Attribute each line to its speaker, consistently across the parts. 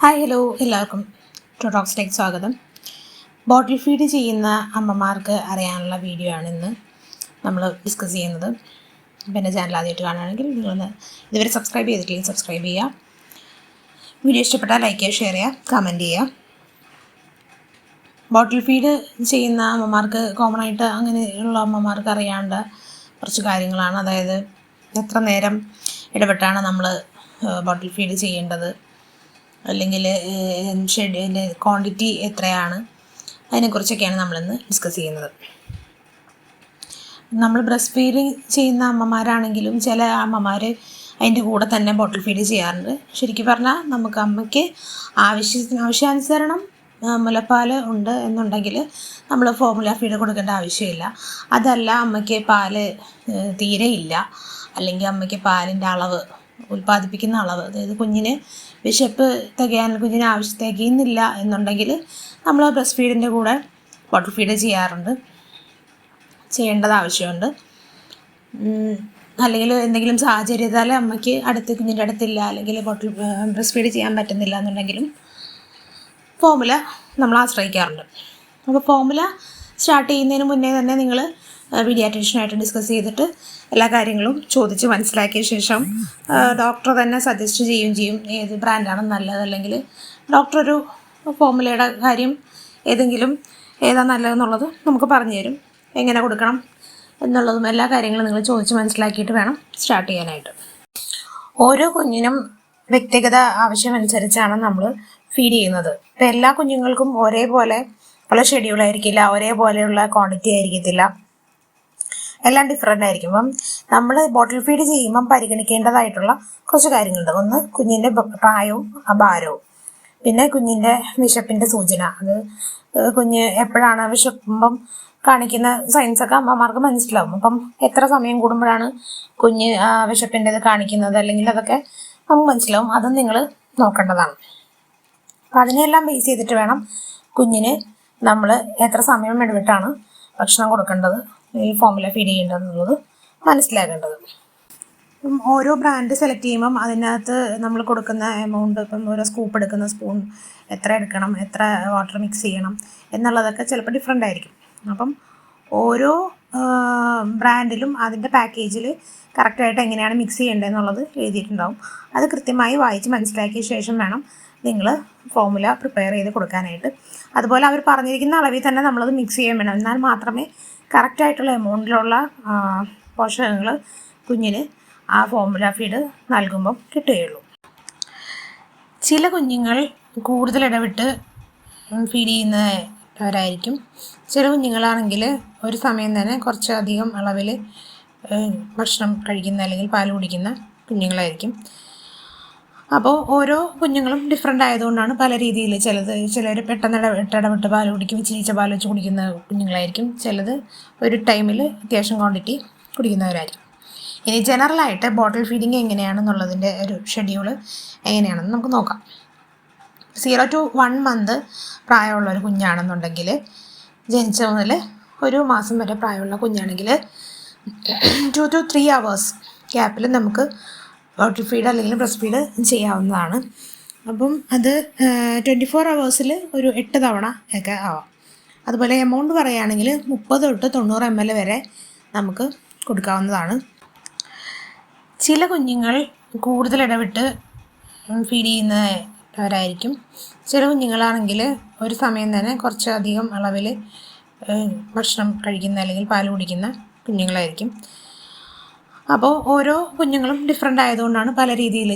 Speaker 1: Hi hello എല്ലാവർക്കും ടോക്സിലേക്ക് സ്വാഗതം. ബോട്ടിൽ feed ചെയ്യുന്ന അമ്മമാർക്ക് അറിയാനുള്ള വീഡിയോ ആണ് ഇന്ന് നമ്മൾ ഡിസ്കസ് ചെയ്യുന്നത്. പിന്നെ ചാനൽ ആദ്യമായിട്ട് കാണുകയാണെങ്കിൽ നിങ്ങളൊന്ന് ഇതുവരെ സബ്സ്ക്രൈബ് ചെയ്തിട്ടില്ലെങ്കിൽ സബ്സ്ക്രൈബ് ചെയ്യുക. വീഡിയോ ഇഷ്ടപ്പെട്ടാൽ ലൈക്ക് ചെയ്യുക, ഷെയർ ചെയ്യുക, കമൻറ്റ് ചെയ്യുക. ബോട്ടിൽ ഫീഡ് ചെയ്യുന്ന അമ്മമാർക്ക് കോമൺ ആയിട്ട് അങ്ങനെയുള്ള അമ്മമാർക്ക് അറിയാണ്ട കുറച്ച് കാര്യങ്ങളാണ്. അതായത് എത്ര നേരം ഇടപെട്ടാണ് നമ്മൾ ബോട്ടിൽ ഫീഡ് ചെയ്യേണ്ടത്, അല്ലെങ്കിൽ ഷെഡ്യൂളിൻ്റെ ക്വാണ്ടിറ്റി എത്രയാണ്, അതിനെക്കുറിച്ചൊക്കെയാണ് നമ്മളിന്ന് ഡിസ്കസ് ചെയ്യുന്നത്. നമ്മൾ ബ്രസ്റ്റ് ഫീഡ് ചെയ്യുന്ന അമ്മമാരാണെങ്കിലും ചില അമ്മമാർ അതിൻ്റെ കൂടെ തന്നെ ബോട്ടിൽ ഫീഡ് ചെയ്യാറുണ്ട്. ശരിക്കും പറഞ്ഞാൽ നമുക്ക് അമ്മയ്ക്ക് ആവശ്യാനുസരണം മുലപ്പാൽ ഉണ്ട് എന്നുണ്ടെങ്കിൽ നമ്മൾ ഫോർമുല ഫീഡ് കൊടുക്കേണ്ട ആവശ്യമില്ല. അതല്ല, അമ്മയ്ക്ക് പാല് തീരെ ഇല്ല, അല്ലെങ്കിൽ അമ്മയ്ക്ക് പാലിൻ്റെ അളവ്, ഉൽപ്പാദിപ്പിക്കുന്ന അളവ്, അതായത് കുഞ്ഞിന് വിശപ്പ് കുഞ്ഞിന് തികയുന്നില്ല എന്നുണ്ടെങ്കിൽ നമ്മൾ ബ്രസ്റ്റ് ഫീഡിൻ്റെ കൂടെ ബോട്ടിൽ ഫീഡ് ചെയ്യേണ്ടത് ആവശ്യമുണ്ട്. അല്ലെങ്കിൽ എന്തെങ്കിലും സാഹചര്യത്താൽ അമ്മയ്ക്ക് കുഞ്ഞിൻ്റെ അടുത്തില്ല, അല്ലെങ്കിൽ ബ്രസ്റ്റ് ഫീഡ് ചെയ്യാൻ പറ്റുന്നില്ല എന്നുണ്ടെങ്കിലും ഫോർമുല നമ്മൾ ആശ്രയിക്കാറുണ്ട്. അപ്പോൾ ഫോർമുല സ്റ്റാർട്ട് ചെയ്യുന്നതിന് മുന്നേ തന്നെ നിങ്ങൾ പീഡിയാട്രീഷ്യനായിട്ട് ഡിസ്കസ് ചെയ്തിട്ട് എല്ലാ കാര്യങ്ങളും ചോദിച്ച് മനസ്സിലാക്കിയ ശേഷം ഡോക്ടർ തന്നെ സജസ്റ്റ് ചെയ്യുകയും ചെയ്യും ഏത് ബ്രാൻഡാണ് നല്ലത്, അല്ലെങ്കിൽ ഡോക്ടർ ഒരു ഫോർമുലയുടെ കാര്യം ഏതാ നല്ലതെന്നുള്ളത് നമുക്ക് പറഞ്ഞു തരും. എങ്ങനെ കൊടുക്കണം എന്നുള്ളതും എല്ലാ കാര്യങ്ങളും നിങ്ങൾ ചോദിച്ച് മനസ്സിലാക്കിയിട്ട് വേണം സ്റ്റാർട്ട് ചെയ്യാനായിട്ട്. ഓരോ കുഞ്ഞിനും വ്യക്തിഗത ആവശ്യമനുസരിച്ചാണ് നമ്മൾ ഫീഡ് ചെയ്യുന്നത്. ഇപ്പം എല്ലാ കുഞ്ഞുങ്ങൾക്കും ഒരേപോലെ ഉള്ള ഷെഡ്യൂൾ ആയിരിക്കില്ല, ഒരേപോലെയുള്ള ക്വാണ്ടിറ്റി ആയിരിക്കത്തില്ല, എല്ലാം ഡിഫറെൻ്റ് ആയിരിക്കും. അപ്പം നമ്മൾ ബോട്ടിൽ ഫീഡ് ചെയ്യുമ്പം പരിഗണിക്കേണ്ടതായിട്ടുള്ള കുറച്ച് കാര്യങ്ങളുണ്ട്. ഒന്ന്, കുഞ്ഞിൻ്റെ പ്രായവും ഭാരവും. പിന്നെ കുഞ്ഞിൻ്റെ വിശപ്പിൻ്റെ സൂചന, അത് കുഞ്ഞ് എപ്പോഴാണ് വിശക്കുമ്പം കാണിക്കുന്ന സയൻസൊക്കെ അമ്മമാർക്ക് മനസ്സിലാവും. അപ്പം എത്ര സമയം കൂടുമ്പോഴാണ് കുഞ്ഞ് വിശപ്പിൻ്റെത് കാണിക്കുന്നത്, അല്ലെങ്കിൽ അതൊക്കെ നമുക്ക് മനസ്സിലാവും. അതും നിങ്ങൾ നോക്കേണ്ടതാണ്. അപ്പം അതിനെല്ലാം ബേസ് ചെയ്തിട്ട് വേണം കുഞ്ഞിന് നമ്മൾ എത്ര സമയം ഇടവിട്ടാണ് ഭക്ഷണം കൊടുക്കേണ്ടത്, ഈ ഫോർമുല ഫീഡ് ചെയ്യേണ്ടതെന്നുള്ളത് മനസ്സിലാക്കേണ്ടത്. ഓരോ ബ്രാൻഡ് സെലക്ട് ചെയ്യുമ്പം അതിനകത്ത് നമ്മൾ കൊടുക്കുന്ന എമൗണ്ട്, ഇപ്പം ഓരോ സ്കൂപ്പ് എടുക്കുന്ന സ്പൂൺ എത്ര എടുക്കണം, എത്ര വാട്ടർ മിക്സ് ചെയ്യണം എന്നുള്ളതൊക്കെ ചിലപ്പോൾ ഡിഫറെൻ്റ് ആയിരിക്കും. അപ്പം ഓരോ ബ്രാൻഡിലും അതിൻ്റെ പാക്കേജിൽ കറക്റ്റായിട്ട് എങ്ങനെയാണ് മിക്സ് ചെയ്യേണ്ടതെന്നുള്ളത് എഴുതിയിട്ടുണ്ടാവും. അത് കൃത്യമായി വായിച്ച് മനസ്സിലാക്കിയ ശേഷം വേണം നിങ്ങൾ ഫോർമുല പ്രിപ്പയർ ചെയ്ത് കൊടുക്കാനായിട്ട്. അതുപോലെ അവർ പറഞ്ഞിരിക്കുന്ന അളവിൽ തന്നെ നമ്മളത് മിക്സ് ചെയ്യാൻ വേണം. എന്നാൽ മാത്രമേ കറക്റ്റായിട്ടുള്ള എമൗണ്ടിലുള്ള പോഷകങ്ങൾ കുഞ്ഞിന് ആ ഫോർമുല ഫീഡ് നൽകുമ്പം കിട്ടുകയുള്ളൂ. ചില കുഞ്ഞുങ്ങൾ കൂടുതൽ ഇടവിട്ട് ഫീഡ് ചെയ്യുന്നവരായിരിക്കും. ചില കുഞ്ഞുങ്ങളാണെങ്കിൽ ഒരു സമയം തന്നെ കുറച്ചധികം അളവിൽ ഭക്ഷണം കഴിക്കുന്ന അല്ലെങ്കിൽ പാൽ കുടിക്കുന്ന കുഞ്ഞുങ്ങളായിരിക്കും. അപ്പോൾ ഓരോ കുഞ്ഞുങ്ങളും ഡിഫറെൻ്റ് ആയതുകൊണ്ടാണ് പല രീതിയിൽ ചിലർ പെട്ടെന്ന് ഇടവിട്ട് പാൽ കുടിക്കും, ഇച്ചിരിച്ച പാൽ വെച്ച് കുടിക്കുന്ന കുഞ്ഞുങ്ങളായിരിക്കും. ചിലത് ഒരു ടൈമിൽ അത്യാവശ്യം ക്വാണ്ടിറ്റി കുടിക്കുന്നവരായിരിക്കും. ഇനി ജനറലായിട്ട് ബോട്ടിൽ ഫീഡിങ് എങ്ങനെയാണെന്നുള്ളതിൻ്റെ ഒരു ഷെഡ്യൂള് എങ്ങനെയാണെന്ന് നമുക്ക് നോക്കാം. 0 to 1 month പ്രായമുള്ള ഒരു കുഞ്ഞാണെന്നുണ്ടെങ്കിൽ, ജനിച്ച മുതൽ ഒരു മാസം വരെ പ്രായമുള്ള കുഞ്ഞാണെങ്കിൽ 2 to 3 hours ഗ്യാപ്പിൽ നമുക്ക് ബോട്ടിൽ ഫീഡ് അല്ലെങ്കിൽ ബ്രസ്റ്റ് ഫീഡ് ചെയ്യാവുന്നതാണ്. അപ്പം അത് 24 hours ഒരു 8 തവണ ഒക്കെ ആവാം. അതുപോലെ എമൗണ്ട് പറയുകയാണെങ്കിൽ 30 തൊട്ട് 90 ml വരെ നമുക്ക് കൊടുക്കാവുന്നതാണ്. ചില കുഞ്ഞുങ്ങൾ കൂടുതൽ ഇടവിട്ട് ഫീഡ് ചെയ്യുന്നവരായിരിക്കും. ചില കുഞ്ഞുങ്ങളാണെങ്കിൽ ഒരു സമയം തന്നെ കുറച്ചധികം അളവിൽ ഭക്ഷണം കഴിക്കുന്ന അല്ലെങ്കിൽ പാൽ കുടിക്കുന്ന കുഞ്ഞുങ്ങളായിരിക്കും. അപ്പോൾ ഓരോ കുഞ്ഞുങ്ങളും ഡിഫറെൻ്റ് ആയതുകൊണ്ടാണ് പല രീതിയിൽ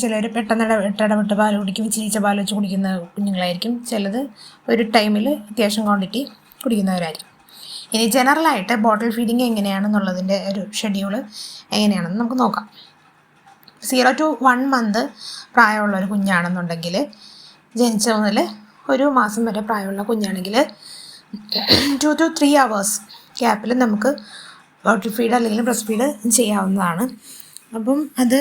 Speaker 1: ചിലർ പെട്ടെന്ന് ഇടവിട്ട് പാൽ കുടിക്കും, ഇച്ചിരിച്ച പാൽ വെച്ച് കുടിക്കുന്ന കുഞ്ഞുങ്ങളായിരിക്കും. ചിലത് ഒരു ടൈമിൽ അത്യാവശ്യം ക്വാണ്ടിറ്റി കുടിക്കുന്നവരായിരിക്കും. ഇനി ജനറലായിട്ട് ബോട്ടിൽ ഫീഡിങ് എങ്ങനെയാണെന്നുള്ളതിൻ്റെ ഒരു ഷെഡ്യൂള് എങ്ങനെയാണെന്ന് നമുക്ക് നോക്കാം. 0 to 1 month പ്രായമുള്ള ഒരു കുഞ്ഞാണെന്നുണ്ടെങ്കിൽ, ജനിച്ച മുതൽ ഒരു മാസം വരെ പ്രായമുള്ള കുഞ്ഞാണെങ്കിൽ 2 to 3 hours ഗ്യാപ്പിൽ നമുക്ക് ബോട്ടിൽ ഫീഡ് അല്ലെങ്കിൽ ബ്രസ്റ്റ് ഫീഡ് ചെയ്യാവുന്നതാണ്. അപ്പം അത്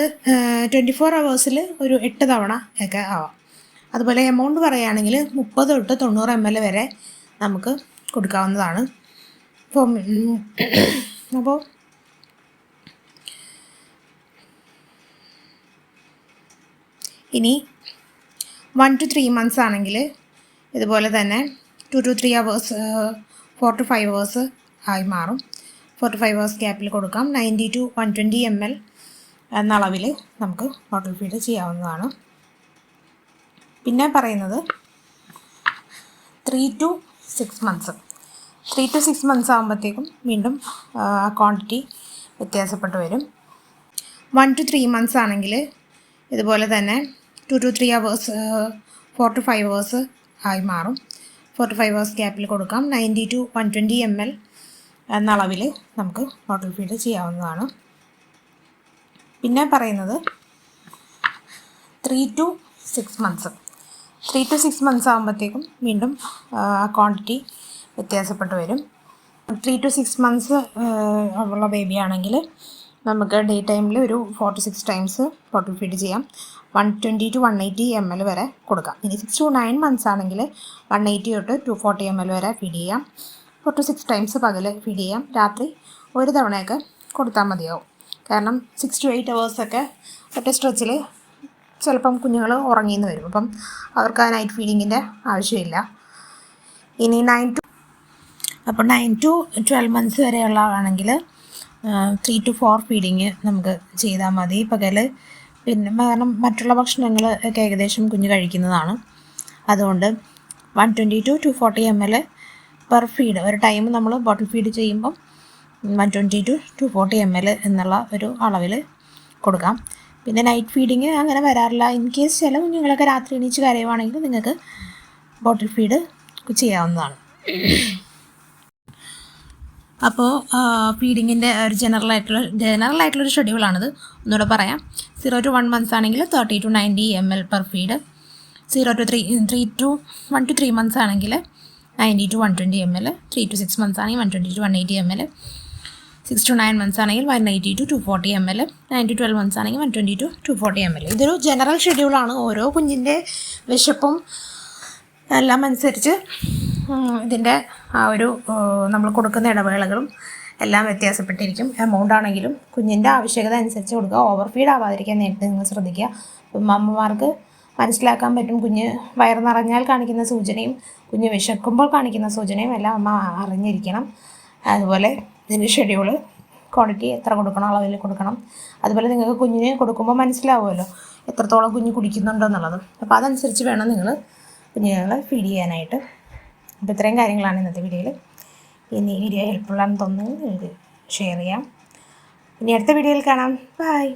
Speaker 1: 24 hours ഒരു 8 തവണ ഒക്കെ ആവാം. അതുപോലെ എമൗണ്ട് പറയുകയാണെങ്കിൽ 30 തൊട്ട് 90 ml വരെ നമുക്ക് കൊടുക്കാവുന്നതാണ്. അപ്പോൾ ഇനി 1 to 3 months ആണെങ്കിൽ ഇതുപോലെ തന്നെ 2 to 3 hours 4 to 5 hours ആയി മാറും. 4 to 5 hours ഗ്യാപ്പിൽ കൊടുക്കാം. 90 to 120 ml എന്ന അളവിൽ നമുക്ക് ബോട്ടിൽ ഫീഡ് ചെയ്യാവുന്നതാണ്. പിന്നെ പറയുന്നത് 3 to 6 months. 3 to 6 months ആകുമ്പോഴത്തേക്കും വീണ്ടും ക്വാണ്ടിറ്റി വ്യത്യാസപ്പെട്ട് വരും. 1 to 3 months ആണെങ്കിൽ ഇതുപോലെ തന്നെ 2 to 3 hours 4 to 5 hours ആയി മാറും. 4 to 5 hours ഗ്യാപ്പിൽ കൊടുക്കാം. 90 to 120 ml എന്ന അളവിൽ നമുക്ക് ബോട്ടിൽ ഫീഡ് ചെയ്യാവുന്നതാണ്. പിന്നെ പറയുന്നത് 3 to 6 months. 3 to 6 months ആകുമ്പോഴത്തേക്കും വീണ്ടും ക്വാണ്ടിറ്റി വ്യത്യാസപ്പെട്ട് വരും. 3 to 6 months ഉള്ള ബേബി ആണെങ്കിൽ നമുക്ക് ഡേ ടൈമിൽ ഒരു 4 to 6 times ബോട്ടിൽ ഫീഡ് ചെയ്യാം. 120 to 180 ml വരെ കൊടുക്കാം. ഇനി 6 to 9 months ആണെങ്കിൽ 180 തൊട്ട് 240 ml വരെ ഫീഡ് ചെയ്യാം. 4 to 6 times പകൽ ഫീഡ് ചെയ്യാം. രാത്രി ഒരു തവണയൊക്കെ കൊടുത്താൽ മതിയാവും. കാരണം 6 to 8 hours ഒക്കെ ഒറ്റ സ്ട്രെച്ചിൽ ചിലപ്പം കുഞ്ഞുങ്ങൾ ഉറങ്ങിയെന്ന് വരും. അപ്പം അവർക്ക് ആ നൈറ്റ് ഫീഡിങ്ങിൻ്റെ ആവശ്യമില്ല. ഇനി 9 to 12 months വരെയുള്ള ആണെങ്കിൽ 3 to 4 ഫീഡിങ് നമുക്ക് ചെയ്താൽ മതി പകൽ. പിന്നെ കാരണം മറ്റുള്ള ഭക്ഷണങ്ങൾ ഒക്കെ ഏകദേശം കുഞ്ഞ് കഴിക്കുന്നതാണ്. അതുകൊണ്ട് 120 to 240 ml പെർ ഫീഡ് ഒരു ടൈം നമ്മൾ ബോട്ടിൽ ഫീഡ് ചെയ്യുമ്പം 120 to 240 ml എന്നുള്ള ഒരു അളവിൽ കൊടുക്കാം. പിന്നെ നൈറ്റ് ഫീഡിങ് അങ്ങനെ വരാറില്ല. ഇൻ കേസ് ചില കുഞ്ഞുങ്ങളൊക്കെ രാത്രി എണീച്ച് കരയുവാണെങ്കിൽ നിങ്ങൾക്ക് ബോട്ടിൽ ഫീഡ് ചെയ്യാവുന്നതാണ്. അപ്പോൾ ഫീഡിങ്ങിൻ്റെ ഒരു ജനറൽ ആയിട്ടുള്ളൊരു ഷെഡ്യൂളാണിത്. ഒന്നുകൂടെ പറയാം. 0 to 1 months ആണെങ്കിൽ 30 to 90 ml per feed. 1 to 3 months ആണെങ്കിൽ 90 to 120 ml. 3 to 6 months ആണെങ്കിൽ 120 to 180 ml. 6 to 9 months ആണെങ്കിൽ 180 to 240 ml. 9 to 12 months ആണെങ്കിൽ 120 to 240 ml. ഇതൊരു ജനറൽ ഷെഡ്യൂളാണ്. ഓരോ കുഞ്ഞിൻ്റെ വിശപ്പും എല്ലാം അനുസരിച്ച് ഇതിൻ്റെ ആ ഒരു നമ്മൾ കൊടുക്കുന്ന ഇടവേളകളും എല്ലാം വ്യത്യാസപ്പെട്ടിരിക്കും. എമൗണ്ട് ആണെങ്കിലും കുഞ്ഞിൻ്റെ ആവശ്യകത അനുസരിച്ച് കൊടുക്കുക. ഓവർ ഫീഡ് ആവാതിരിക്കാൻ നേരത്തെ നിങ്ങൾ ശ്രദ്ധിക്കുക. അപ്പം അമ്മമാർക്ക് മനസ്സിലാക്കാൻ പറ്റും. കുഞ്ഞ് വയറ് നിറഞ്ഞാൽ കാണിക്കുന്ന സൂചനയും കുഞ്ഞ് വിശക്കുമ്പോൾ കാണിക്കുന്ന സൂചനയും എല്ലാം അമ്മ അറിഞ്ഞിരിക്കണം. അതുപോലെ ഇതിൻ്റെ ഷെഡ്യൂള് ക്വാണ്ടിറ്റി എത്ര കൊടുക്കണം, അളവിൽ കൊടുക്കണം. അതുപോലെ നിങ്ങൾക്ക് കുഞ്ഞിന് കൊടുക്കുമ്പോൾ മനസ്സിലാവുമല്ലോ എത്രത്തോളം കുഞ്ഞ് കുടിക്കുന്നുണ്ടോ എന്നുള്ളത്. അപ്പോൾ അതനുസരിച്ച് വേണം നിങ്ങൾ കുഞ്ഞുങ്ങളെ ഫീഡ് ചെയ്യാനായിട്ട്. അപ്പോൾ ഇത്രയും കാര്യങ്ങളാണ് ഇന്നത്തെ വീഡിയോയിൽ. ഇനി വീഡിയോ ഹെൽപ്ഫുള്ളാണെന്ന് തോന്നുന്നു ഷെയർ ചെയ്യാം. ഇനി അടുത്ത വീഡിയോയിൽ കാണാം. ബൈ.